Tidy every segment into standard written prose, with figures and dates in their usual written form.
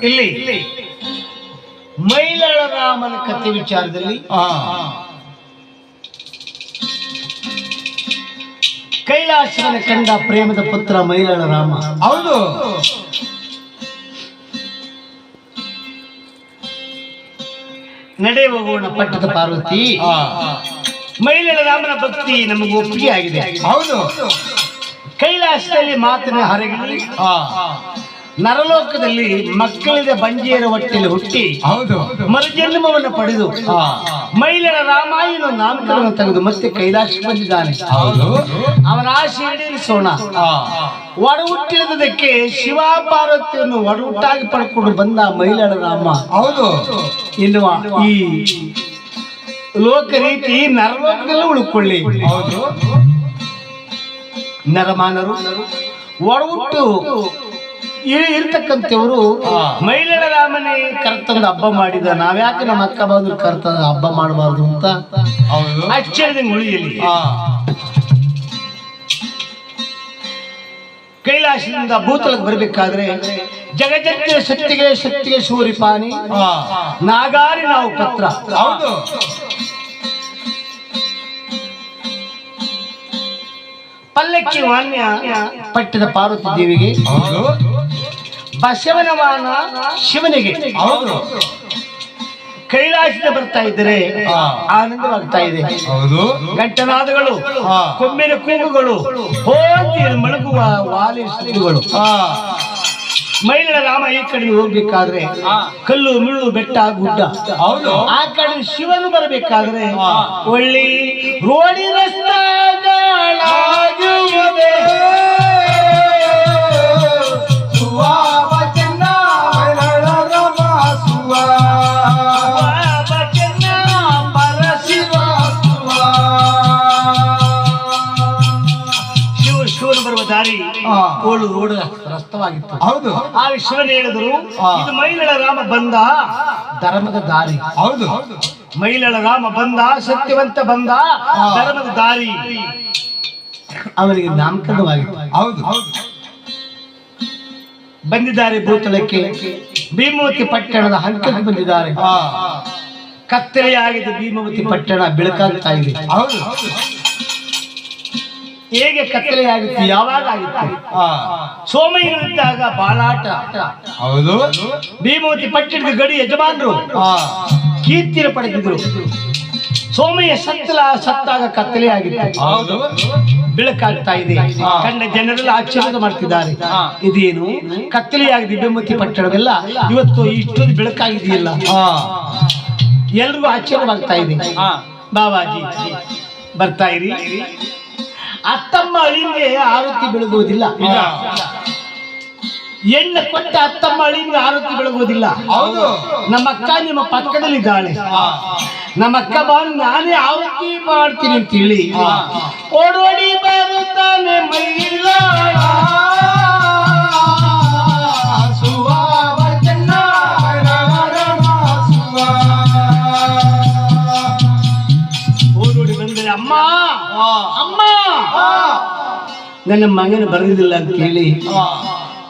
ಇಲ್ಲಿ ಮೈಲಾಳ ರಾಮನ ಕಥೆ ವಿಚಾರದಲ್ಲಿ ಕೈಲಾಸವನ ಕಂಡ ಪ್ರೇಮದ ಪುತ್ರ ಮೈಲಾಳ ರಾಮ. ಹೌದು. ನಡೆ ಹೋಗೋಣ ಪಟ್ಟದ ಪಾರ್ವತಿ. ಮೈಲಾಳ ರಾಮನ ಭಕ್ತಿ ನಮಗೆ ಒಪ್ಪಿಗೆ ಆಗಿದೆ. ಹೌದು. ಕೈಲಾಸದಲ್ಲಿ ಮಾತಿನ ಹರಗಿ ನರಲೋಕದಲ್ಲಿ ಮಕ್ಕಳಿಗೆ ಬಂಜೇರ ಹೊಟ್ಟೆಯಲ್ಲಿ ಹುಟ್ಟಿ ಹೌದು ಮರುಜನ್ಮವನ್ನು ಪಡೆದು ಮೈಲಾಳ ರಾಮಾಯಣ ನಾಮಕರಣ ತೆಗೆದು ಮತ್ತೆ ಕೈಲಾಸ ಬಂದಿದ್ದಾನೆ. ಅವನ ಆಸೆ ಈಡೇರಿಸೋಣ. ಒಡ ಹುಟ್ಟಿದಕ್ಕೆ ಶಿವ ಪಾರ್ವತಿಯನ್ನು ಒಡ ಹುಟ್ಟಾಗಿ ಪಡ್ಕೊಂಡು ಬಂದ ಮೈಲಾಳ ರಾಮ. ಹೌದು. ಎನ್ನುವ ಈ ಲೋಕ ರೀತಿ ನರಲೋಕದಲ್ಲೂ ಉಳ್ಕೊಳ್ಳಿ. ಹೌದು. ನರಮಾನರು ಒಡಹುಟ್ಟು ಇರ್ತಕ್ಕಂಥವ್ರು ಮೈಲಾಳ ರಾಮನೇ ಕರ್ತಂದು ಹಬ್ಬ ಮಾಡಿದ, ನಾವ್ಯಾಕೆ ನಮ್ಮ ಅಕ್ಕ ಬಾಂಧವರು ಕರ್ತಂದು ಹಬ್ಬ ಮಾಡಬಾರ್ದು ಅಂತ ಆಶ್ಚರ್ಯದಂಗೆ ಉಳಿಯಲಿ. ಕೈಲಾಸದಿಂದ ಭೂತಲಕ್ಕೆ ಬರಬೇಕಾದ್ರೆ ಜಗಜಕ್ಕೆ ಶಕ್ತಿಗೆ ಸೂರಿಪಾನಿ ನಾಗಾರಿ ನಾವು ಪತ್ರ. ಹೌದು. ಪಲ್ಲಕ್ಕಿ ವಾನ್ಯ ಪಟ್ಟದ ಪಾರ್ವತಿ ದೇವಿಗೆ, ಬಸವನವಾನ ಶಿವನಿಗೆ. ಹೌದು. ಕೈಲಾಸದ ಬರ್ತಾ ಇದ್ದರೆ ಆನಂದವಾಗ್ತಾ ಇದೆ. ಗಂಟನಾದಗಳು, ಕೊಂಬಿನ ಕೂಗುಗಳು, ಹೋಗಿ ಮಲಗುವ ವಾಲಿ ಸುದ್ದಿಗಳು. ಮೈಲಾಳ ರಾಮ ಈ ಕಡೆ ಹೋಗ್ಬೇಕಾದ್ರೆ ಕಲ್ಲು ಮುಳ್ಳು ಬೆಟ್ಟ ಗುಡ್ಡ. ಹೌದು. ಆ ಕಡೆ ಶಿವನು ಬರಬೇಕಾದ್ರೆ ಒಳ್ಳಿ ರೋಡಿ ರಸ್ತೆ ಬರುವ ದಾರಿ ಓಡು ರೋಡ್ ರಸ್ತವಾಗಿತ್ತು. ಹೌದು. ಆ ಶಿವನ್ ಹೇಳಿದ್ರು ಇದು ಮೈಲಾಳ ರಾಮ ಬಂದ ಧರ್ಮದ ದಾರಿ. ಹೌದು. ಮೈಲಾಳ ರಾಮ ಬಂದ ಸತ್ಯವಂತ ಬಂದ ಧರ್ಮದ ದಾರಿ. ಅವನಿಗೆ ನಾಮಕರಣವಾಗಿತ್ತು. ಹೌದು. ಬಂದಿದ್ದಾರೆ ಭೂತಳಕ್ಕೆ, ಭೀಮವತಿ ಪಟ್ಟಣದ ಹಂತಕ್ಕೆ ಬಂದಿದ್ದಾರೆ. ಕತ್ತಲೆಯಾಗಿದೆ ಭೀಮವತಿ ಪಟ್ಟಣ, ಬೆಳಕಾಗ್ತಾ ಇದೆ. ಹೌದು. ಹೇಗೆ ಕತ್ತಲೆಯಾಗಿತ್ತು? ಯಾವಾಗ ಆಗಿತ್ತು? ಸೋಮಯ್ಯನಿದ್ದಾಗ ಬಾಲಾಟ. ಹೌದು. ಭೀಮವತಿ ಪಟ್ಟಣದ ಗಡಿ ಯಜಮಾನರು ಕೀರ್ತಿನ ಪಡೆದಿದ್ರು. ಸೋಮಯ್ಯ ಸತ್ತಾಗ ಕತ್ತಲೆಯಾಗಿತ್ತು. ಹೌದು. ಬೆಳಕಾಗ್ತಾ ಇದೆ. ಕಂಡ ಜನರೆಲ್ಲ ಆಶ್ಚರ್ಯ ಮಾಡ್ತಿದ್ದಾರೆ, ಇದೇನು ಕತ್ತಲೆಯಾಗಿದೆ ಭೀಮವತಿ ಪಟ್ಟಣವೆಲ್ಲ, ಇವತ್ತು ಇಷ್ಟೊಂದು ಬೆಳಕಾಗಿದೆಯಲ್ಲ. ಎಲ್ರಿಗೂ ಆಶ್ಚರ್ಯವಾಗ್ತಾ ಇದೆ. ಬಾಬಾಜಿ ಬರ್ತಾ ಇರಿ. ಅತ್ತಮ್ಮ ಅಳಿಗೆ ಆರತಿ ಬೆಳಗುವುದಿಲ್ಲ. ಎಣ್ಣೆ ಕೊಟ್ಟ ಅತ್ತಮ್ಮ ಅಳಿಗೆ ಆರತಿ ಬೆಳಗುವುದಿಲ್ಲ. ಹೌದು. ನಮ್ಮ ಅಕ್ಕ ನಿಮ್ಮ ಪಕ್ಕದಲ್ಲಿದ್ದಾಳೆ. ನಮ್ಮ ಅಕ್ಕ ಬಂದು ನಾನೇ ಆರತಿ ಮಾಡ್ತೀನಿ ಅಂತ ಹೇಳಿ ಓಡೋಡಿ ಬರುತ್ತಾನೆ ಮೈಲಾಳ. ಓಡೋಡಿ ಬಂದರೆ ಅಮ್ಮ ಅಮ್ಮ ನನ್ನ ಮಗನ ಬರೆದಿಲ್ಲ ಅಂತ ಹೇಳಿ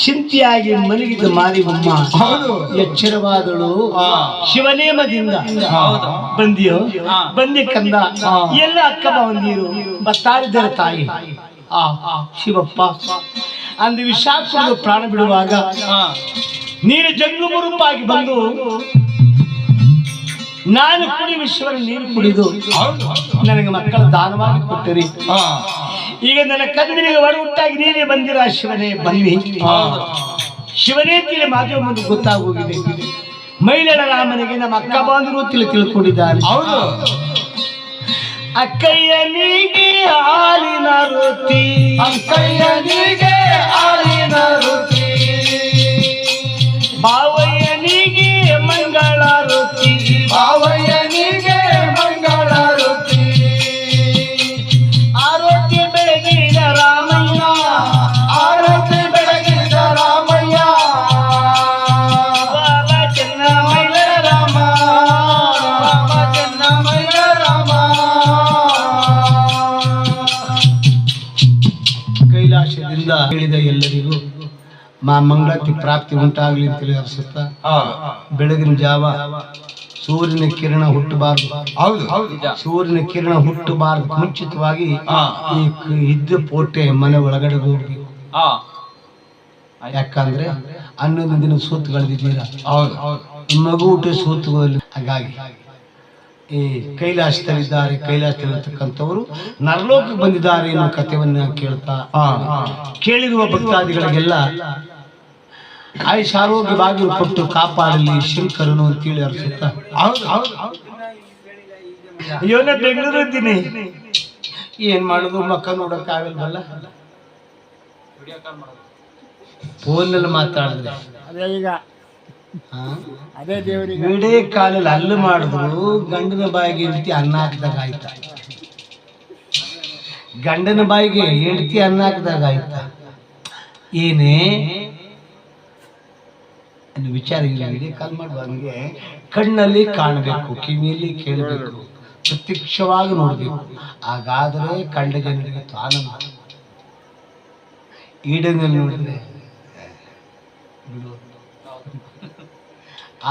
ಚಿಂತೆಯಾಗಿ ಮಲಗಿದ ಮಾರಿಯಮ್ಮ ಎಚ್ಚರವಾದಳು. ಶಿವನೇಮದಿಂದ ಬಂದಿಯೋ ಬಂದಿ ಕಂದ, ಎಲ್ಲ ಅಕ್ಕ ಬಂದಿರು ಬತ್ತಾರಿದ್ದಾರೆ ತಾಯಿ. ಶಿವಪ್ಪ ಅಂದು ವಿಷಾಕ್ತರು ಪ್ರಾಣ ಬಿಡುವಾಗ ನೀನು ಜಂಗುಮುರುಪಾಗಿ ಬಂದು ನಾನು ಕುಡಿ ವಿಶ್ವರ ನೀರು ಕುಡಿದು ನನಗೆ ಮಕ್ಕಳ ದಾನವಾಗಿ ಕೊಟ್ಟಿರಿ. ಈಗ ನನ್ನ ಕಂದನಿಗೆ ಒಡ ಹುಟ್ಟಾಗಿ ನೀನೇ ಬಂದಿರ. ಶಿವನೇ ಬನ್ನಿ. ಶಿವನೇ ತಿಳಿ ಮಾಧ್ಯಮ ಮುಂದೆ ಗೊತ್ತಾಗೋಗಿದೆ. ಮೈಲಾಳ ರಾಮನಿಗೆ ನಮ್ಮ ಅಕ್ಕ ಬಾಂಧವರು ತಿಳ್ಕೊಂಡಿದ್ದಾರೆ. ಹೌದು. ಅಕ್ಕಯ್ಯನಿಗೆ ಹಾಲಿನ ರೊಟ್ಟಿ, ಅಕ್ಕಯ್ಯನಿಗೆ ಹಾಲಿನ ರೊಟ್ಟಿ, ಬಾವಯ್ಯನಿಗೆ ಮಂಗಳ ರೊಟ್ಟಿ, ಬಾವಯ್ಯನಿಗೆ ಮಂಗಳ ರೊಟ್ಟಿ. ಆರೋಗ್ಯ ಬೆಳಗಿದ ರಾಮಯ್ಯ, ಆರೋಗ್ಯ ಬೆಳಗಿದ ರಾಮಯ್ಯ. ಬಾಲ ಚೆನ್ನ ಮೈಲಾಳ ರಾಮ, ರಾಮ ಚೆನ್ನ ಮೈಲಾಳ ರಾಮ. ಕೈಲಾಸದಿಂದ ಹೇಳಿದ ಎಲ್ಲರಿಗೂ ಮಂಗಳಾತಿ ಪ್ರಾಪ್ತಿ ಉಂಟಾಗ್ಲಿ ಅಂತೇಳಿ ಹರಿಸುತ್ತಾ ಬೆಳಗಿನ ಜಾವ ಸೂರ್ಯನ ಕಿರಣ ಹುಟ್ಟಬಾರದು. ಹೌದು ಹೌದು. ಸೂರ್ಯನ ಕಿರಣ ಹುಟ್ಟಬಾರದು ಮುಂಚಿತವಾಗಿ ಈ ಇದ್ದ ಪೋಟೆ ಮನೆ ಒಳಗಡೆ ಹೋಗ್ಬೇಕು. ಯಾಕಂದ್ರೆ 11 ದಿನ ಸೂತುಗಳಿದ್ದೀರ. ಹೌದು ಹೌದು. ಮಗು ಊಟ ಸೂತುಗಳಲ್ಲಿ. ಹಾಗಾಗಿ ಈ ಕೈಲಾಸದಲ್ಲಿದ್ದಾರೆ, ಕೈಲಾಸದಲ್ಲಿರ್ತಕ್ಕಂಥವರು ನರಲೋಕಕ್ಕೆ ಬಂದಿದ್ದಾರೆ ಎನ್ನುವ ಕಥೆಯನ್ನ ಕೇಳ್ತಾ ಕೇಳಿರುವ ಭಕ್ತಾದಿಗಳಿಗೆಲ್ಲ ಆಯುಷ್ ಆರೋಗ್ಯ ಬಾಗಿಲು ಕೊಟ್ಟು ಕಾಪಾಡಲಿ ಶಂಕರನು ಅಂತೇಳಿ ಹರಿಸುತ್ತ. ಹೌದು ಹೌದು. ಅಯ್ಯೋನ ಬೆಂಗಳೂರು ಇದ್ದೀನಿ, ಏನ್ ಮಾಡುದು ಮಕ್ಕ ನೋಡಕ್ ಆಗಲ್ವಲ್ಲ, ಫೋನಲ್ಲಿ ಮಾತಾಡಿದ್ರೆ ಅದೇ ದೇವರಿಗೆ ವಿಡಿಯೋ ಕಾಲಲ್ಲಿ ಅಲ್ಲು ಮಾಡಿದ್ರು ಗಂಡನ ಬಾಯಿಗೆ ಹೆಂಡತಿ ಅನ್ನ ಹಾಕಿದಾಗ ಆಯ್ತ, ಗಂಡನ ಬಾಯಿಗೆ ಹೆಂಡತಿ ಅನ್ನ ಹಾಕಿದಾಗ ಆಯ್ತ. ಏನೇ ವಿಚಾರ ಇಲ್ಲ. ವಿಡಿಯೋ ಕಾಲ್ ಮಾಡುವ ಹಂಗೆ ಕಣ್ಣಲ್ಲಿ ಕಾಣಬೇಕು, ಕಿವಿಯಲ್ಲಿ ಕೇಳಬೇಕು, ಪ್ರತ್ಯಕ್ಷವಾಗಿ ನೋಡ್ಬೇಕು. ಹಾಗಾದರೆ ಕಂಡ ಜನರಿಗೆ ಆನಂದ. ಈಡನಲ್ಲಿ ನೋಡಿದ್ರೆ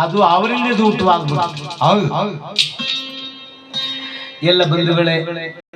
ಅದು ಅವರಲ್ಲಿ ಊಟವಾಗ್ಬೋದು. ಹೌದು ಹೌದು. ಎಲ್ಲ ಬಂಧುಗಳೇ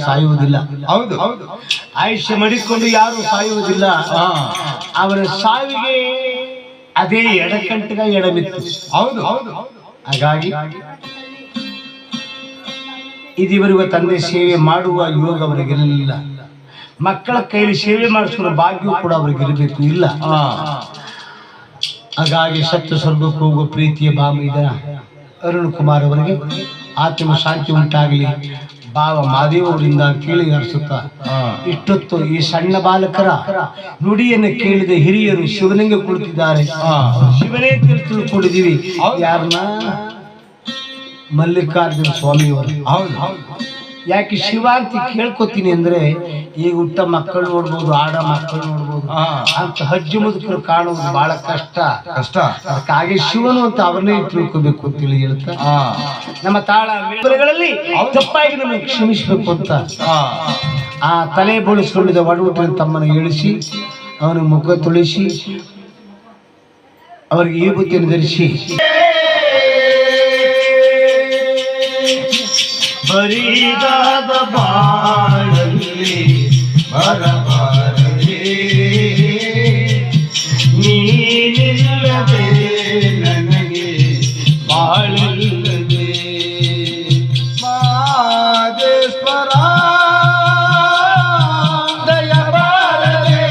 ಸಾಯುವುದಿಲ್ಲ. ಹೌದು ಹೌದು. ಆಯುಷ್ಯ ಮಡಿಕೊಂಡು ಯಾರು ಸಾಯುವುದಿಲ್ಲ. ಅವನ ಸಾವಿಗೆ ಅದೇ ಎಡಕಂಟಗ ಎಡಮಿತ್ತು. ಹೌದು ಹೌದು. ಹಾಗಾಗಿ ಇದುವರೆಗೂ ತಂದೆ ಸೇವೆ ಮಾಡುವ ಯೋಗ ಅವರಿಗೆಲ್ಲ, ಮಕ್ಕಳ ಕೈಲಿ ಸೇವೆ ಮಾಡಿಸುವ ಭಾಗ್ಯ ಕೂಡ ಅವರಿಗೆ ಇರಬೇಕು. ಇಲ್ಲ. ಹಾಗಾಗಿ ಸತ್ಯ ಸ್ವರ್ಗಕ್ಕೆ ಹೋಗುವ ಪ್ರೀತಿಯ ಭಾಮಿದ ಅರುಣ್ ಕುಮಾರ್ ಅವರಿಗೆ ಆತ್ಮ ಶಾಂತಿ ಉಂಟಾಗಲಿ ಭಾವ ಮಾದೇವರಿಂದ ಕೇಳಿ ಹರಿಸುತ್ತ. ಇಷ್ಟೊತ್ತು ಈ ಸಣ್ಣ ಬಾಲಕರ ನುಡಿಯನ್ನು ಕೇಳಿದ ಹಿರಿಯರು ಶಿವಲಿಂಗ ಕುಳಿತಿದ್ದಾರೆ. ಶಿವನೇ ತಿಳ್ಕೊಂಡಿದ್ದೀವಿ. ಯಾರನ್ನ? ಮಲ್ಲಿಕಾರ್ಜುನ ಸ್ವಾಮಿಯವರು. ಹೌದು ಹೌದು. ಯಾಕೆ ಶಿವ ಅಂತ ಕೇಳ್ಕೊತೀನಿ ಅಂದ್ರೆ, ಈಗ ಹುಟ್ಟ ಮಕ್ಕಳು ನೋಡ್ಬೋದು, ಆಡ ಮಕ್ಕಳು ನೋಡ್ಬೋದು, ಅಂತ ಹಜ್ಜು ಮುದುಕರು ಕಾಣುವುದು ಬಹಳ ಕಷ್ಟ. ಅದಕ್ಕಾಗಿ ಶಿವನು ಅಂತ ಅವರನ್ನೇ ತಿಳ್ಕೋಬೇಕು ಅಂತೇಳಿ ಹೇಳ್ತಾ ನಮ್ಮ ತಾಳ ಮೇಳಗಳಲ್ಲಿ ತಪ್ಪಾಗಿ ನಮಗೆ ಕ್ಷಮಿಸಬೇಕು ಅಂತ ಆ ತಲೆ ಬೋಳಿಸಿಕೊಂಡಿದ್ದ ಒಡಹುಟ್ಟಿನ ತಮ್ಮನ್ನು ಇಳಿಸಿ ಅವನ ಮುಖ ತುಳಿಸಿ ಅವರಿಗೆ ಈ ಬುದ್ಧಿಯನ್ನು ಧರಿಸಿ ಬರಿದಾದ ಬಾಳಲ್ಲಿ ಬರಬಾರದೆ ನೀನಿಲ್ಲದೆ ನನಗೆ ಬಾಳಿಲ್ಲದೆ ಮಾದೇಶ್ವರ ದಯ ಬಾರದೆ.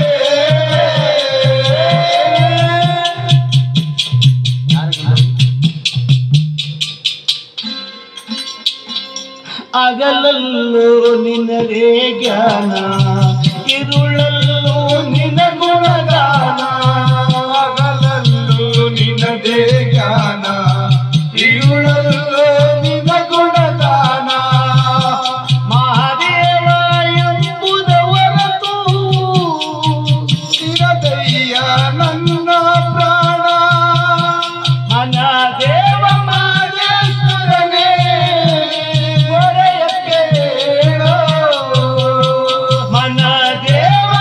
ಅಗಲಲ್ಲೂ ನಿನಗೆ ಜ್ಞಾನ, ಇರುಳಲ್ಲೂ ನಿನ ಗುಣಗಾನ. ಅಗಲಲ್ಲೂ ನಿನದೇ ಜ್ಞಾನ, ಇರುಳಲ್ಲೂ ನಿನ ಗುಣಗಾನ. ಮಹಾದೇವ ಎಂಬುದ ಹೊರತು ಇರದಯ್ಯ ನನ್ನ ಪ್ರಾಣ. ಮನದೇವ ಮಾದೇಶ್ವರನೇ ಮನದೇವ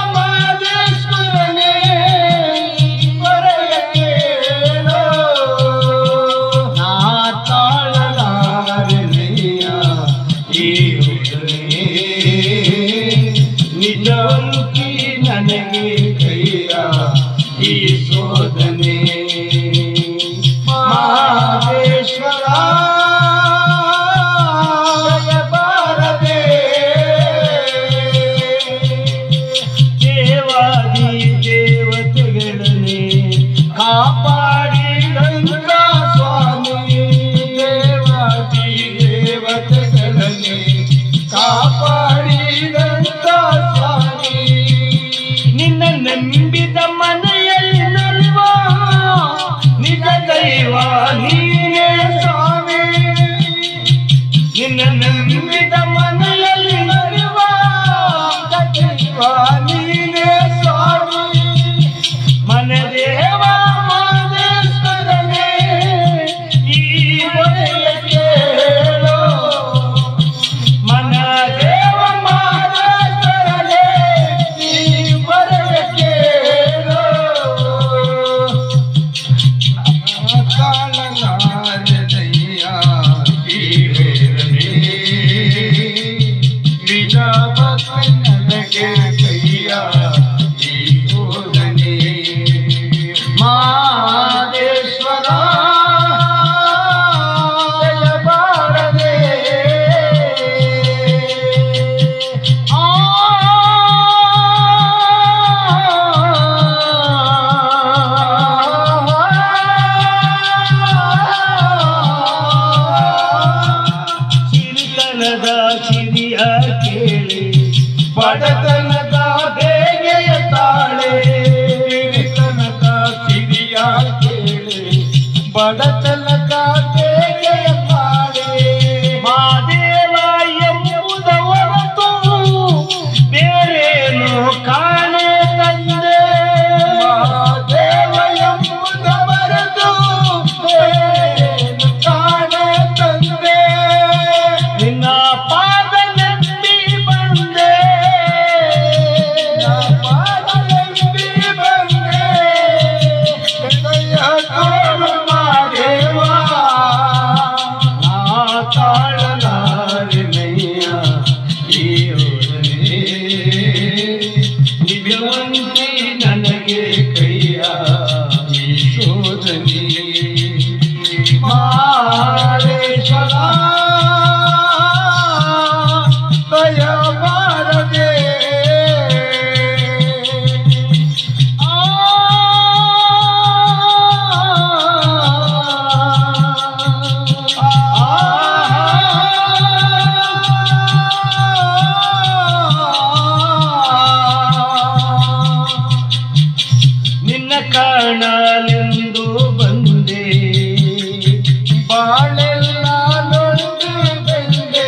ತಾಳಲಾರದಯ್ಯ ಈ ವೇದನೆ ನಿಜ ಭಕ್ತನಿಗೆ ಕೈಯ ಈ ಬೋಧನೆ ಮಾದೇಶ್ವರ ಬಾರದೆ ಸಿರಿತನದ ಸಿರಿಯ ಕೇಳಿ ಬಡತನದ ಬೇಗೆಯ ತಾಳೆ ಹಿರಿತನದ ಸಿರಿಯ ಕೇಳೆ ಬಡತನದ ಬೇಗೆಯ ತಾಳೆ ಮಾದೇವ ಎಂಬುದ ಹೊರತು ಬೇರೇನು ಕಾಣೆ ತಂದೆ ದೇವ ಎಂಬುದ ಬರೆದು ಏನು ಕಾಣೆ ತಂದೆ ನಿನ್ನ ಪಾದ ನಂಬಿ ಬಂದೆ ಪಾದಲೆಂಬಿ ಬಂದೆ ಹೃದಯ ತೋರು ಮಾದೇವಾ ನಾ ತಾಳಲಾರಿನಯ್ಯ ಈ ಯೋಧನೆ ನಿಜವಂತಿ ನನಗೆ ಕೈಯ ಈ ಶೋಧನೆ ಮಾರೇಶ್ವರ ದಯ ಬಾರದೆ ನಿನ್ನ ಕಾಣಲೆಂದು ಬಂದೆ ಬಾಳೆಲ್ಲ ನೊಂದು ಬಂದೆ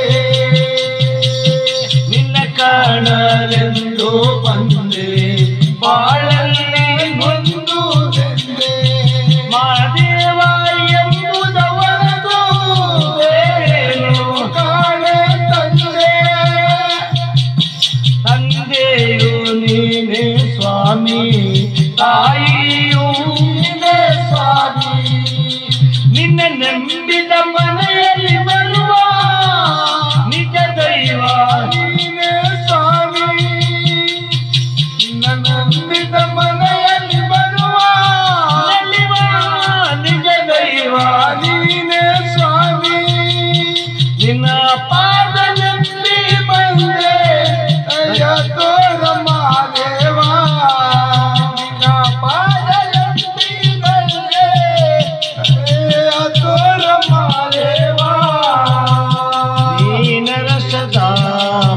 ನಿನ್ನ ಕಾಣಲೆಂದು ಬಂದೆ ಬಾಳಲ್ಲಿ ನೊಂದು ಬಂದೆ ಮಾದೇವ ಎಂಬುದವರದು ಬೇರೇನು ಕಾಣೆ ತಂದೆ ತಂದೆಯು ನೀನೇ ಸ್ವಾಮಿ ತಾಯಿಯು ನೀನೇ ಸ್ವಾಮಿ ನಿನ್ನ ನಂಬಿದ ಮನೆಯಲ್ಲಿ ಬರುವ ನಿಜ ದೈವ ನೀನೇ ಸ್ವಾಮಿ ನಿನ್ನ ನಂಬಿದ ಮನೆಯಲ್ಲಿ ಬರುವ ನಲಿವ ನಿಜ ದೈವ ನೀನೇ ಸ್ವಾಮಿ ನಿನ್ನ ಪಾದ ನಂಬಿ ಬಂದೆ ಅಯ್ಯ ತೋರ ಮಾದೇವ ನಿನ್ನ ಪಾದಲಂಬಿ ಬಂದೆ ಅಯ್ಯ ತೋರ ಮಾದೇವ ನೀನರ ಸದಾ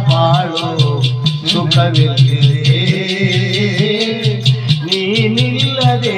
ಬಾಳು ಸುಖವಿಲ್ಲದೆ ನೀನಿಲ್ಲದೆ